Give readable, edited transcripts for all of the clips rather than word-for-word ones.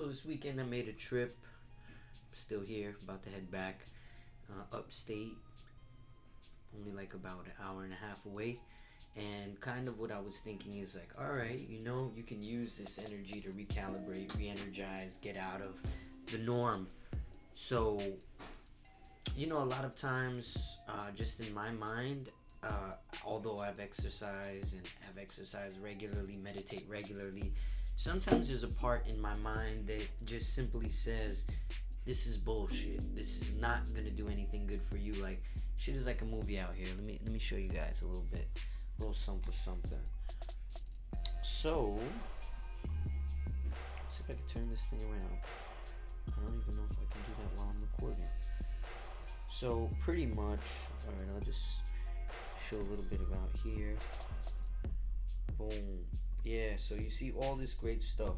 So this weekend I made a trip. Still here, about to head back upstate. Only like about an hour and a half away. And kind of what I was thinking is like, all right, you can use this energy to recalibrate, re-energize, get out of the norm. So, a lot of times, just in my mind, although I've exercised regularly, meditate regularly, sometimes there's a part in my mind that just simply says, this is bullshit. This is not gonna do anything good for you. Like, shit is like a movie out here. Let me show you guys a little bit, a little something something. So, let's see if I can turn this thing around. I don't even know if I can do that while I'm recording. So pretty much, all right, I'll just show a little bit about here. Boom. Yeah, so you see all this great stuff.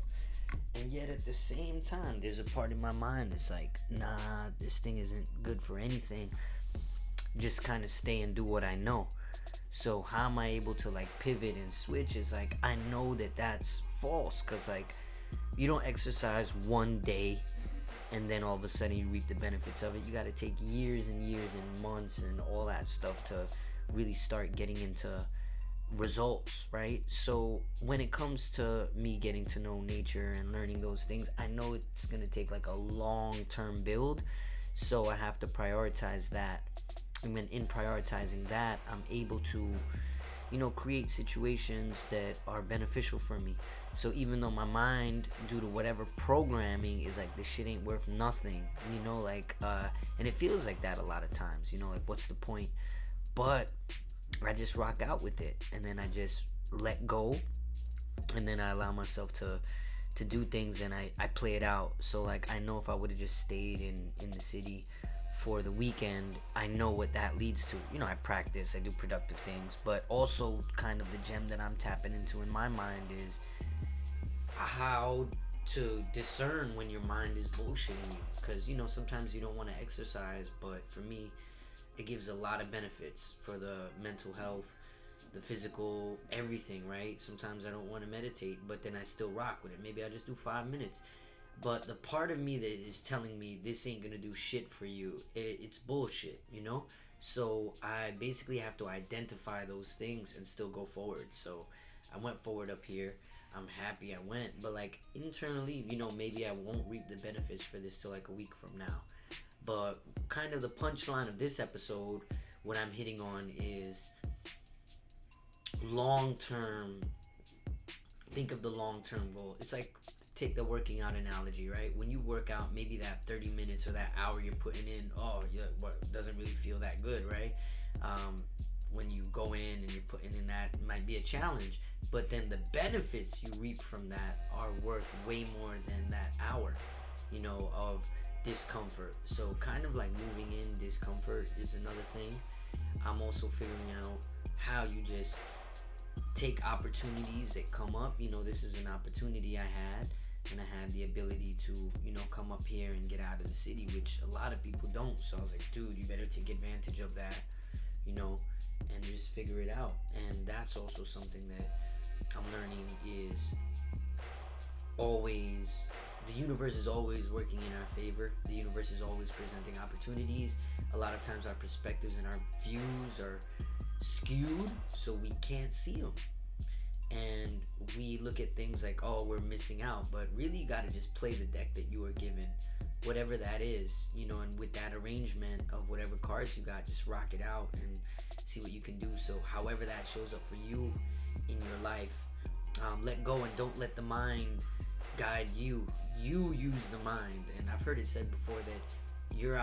And yet at the same time, there's a part in my mind that's like, nah, this thing isn't good for anything. Just kind of stay and do what I know. So how am I able to like pivot and switch? Is like, I know that that's false. Because like, you don't exercise one day and then all of a sudden you reap the benefits of it. You got to take years and years and months and all that stuff to really start getting into results, right? So when it comes to me getting to know nature and learning those things, I know it's going to take like a long-term build. So I have to prioritize that. And then in prioritizing that, I'm able to create situations that are beneficial for me. So even though my mind, due to whatever programming, is like, this shit ain't worth nothing, and it feels like that a lot of times, like, what's the point? But I just rock out with it, and then I just let go, and then I allow myself to do things, and I play it out. So like, I know if I would have just stayed in the city for the weekend, I know what that leads to. I practice, I do productive things, but also kind of the gem that I'm tapping into in my mind is how to discern when your mind is bullshitting you. Because, sometimes you don't want to exercise, but for me, it gives a lot of benefits for the mental health, the physical, everything, right? Sometimes I don't want to meditate, but then I still rock with it. Maybe I just do 5 minutes. But the part of me that is telling me this ain't gonna do shit for you, it's bullshit, So I basically have to identify those things and still go forward. So I went forward up here. I'm happy I went, but like internally, maybe I won't reap the benefits for this till like a week from now. But kind of the punchline of this episode, what I'm hitting on is long term. Think of the long term goal. It's like, take the working out analogy, right? When you work out, maybe that 30 minutes or that hour you're putting in, doesn't really feel that good, right? When you go in and you're putting in that, it might be a challenge, but then the benefits you reap from that are worth way more than that hour, of discomfort. So kind of like moving in discomfort is another thing. I'm also figuring out how you just take opportunities that come up. This is an opportunity I had, and I had the ability to, come up here and get out of the city, which a lot of people don't. So I was like, dude, you better take advantage of that, and just figure it out. And that's also something that I'm learning is always, the universe is always working in our favor. The universe is always presenting opportunities. A lot of times our perspectives and our views are skewed, so we can't see them. And we look at things like, oh, we're missing out, but really you got to just play the deck that you are given, whatever that is, and with that arrangement of whatever cards you got, just rock it out and see what you can do. So however that shows up for you in your life, let go and don't let the mind guide you. You use the mind. And I've heard it said before that your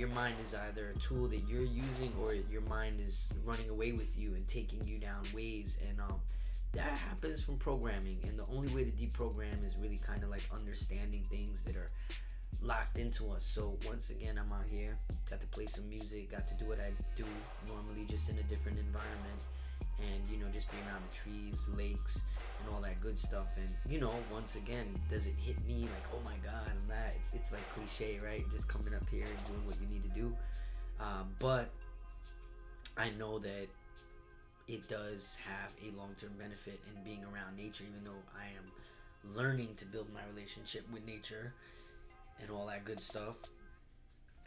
mind is either a tool that you're using, or your mind is running away with you and taking you down ways. And that happens from programming, and the only way to deprogram is really kind of like understanding things that are locked into us. So once again, I'm out here, got to play some music, got to do what I do normally, just in a different environment, and just be around the trees, lakes, and all that good stuff. And once again, does it hit me like, oh my god, I'm that? It's like cliche, right? Just coming up here and doing what you need to do, but I know that it does have a long-term benefit in being around nature, even though I am learning to build my relationship with nature and all that good stuff,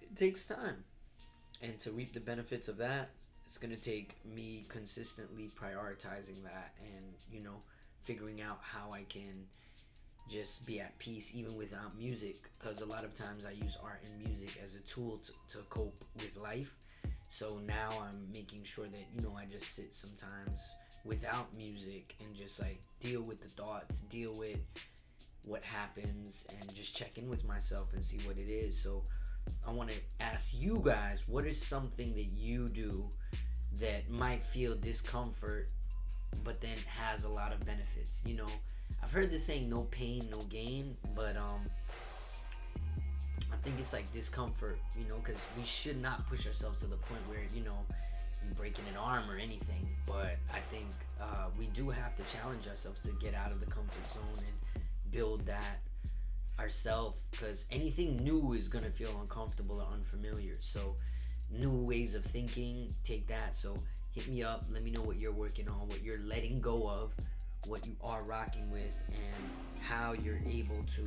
it takes time. And to reap the benefits of that, it's going to take me consistently prioritizing that and, figuring out how I can just be at peace even without music, because a lot of times I use art and music as a tool to cope with life. So now I'm making sure that I just sit sometimes without music and just like deal with the thoughts, deal with what happens, and just check in with myself and see what it is. So I want to ask you guys, what is something that you do that might feel discomfort but then has a lot of benefits? I've heard this saying, no pain no gain, but I think it's like discomfort, because we should not push ourselves to the point where you're breaking an arm or anything. But I think we do have to challenge ourselves to get out of the comfort zone and build that ourselves, because anything new is going to feel uncomfortable or unfamiliar. So new ways of thinking, take that. So hit me up, let me know what you're working on, what you're letting go of, what you are rocking with, and how you're able to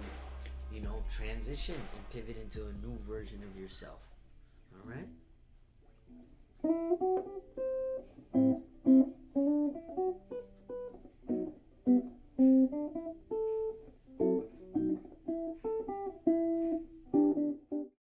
transition and pivot into a new version of yourself. All right.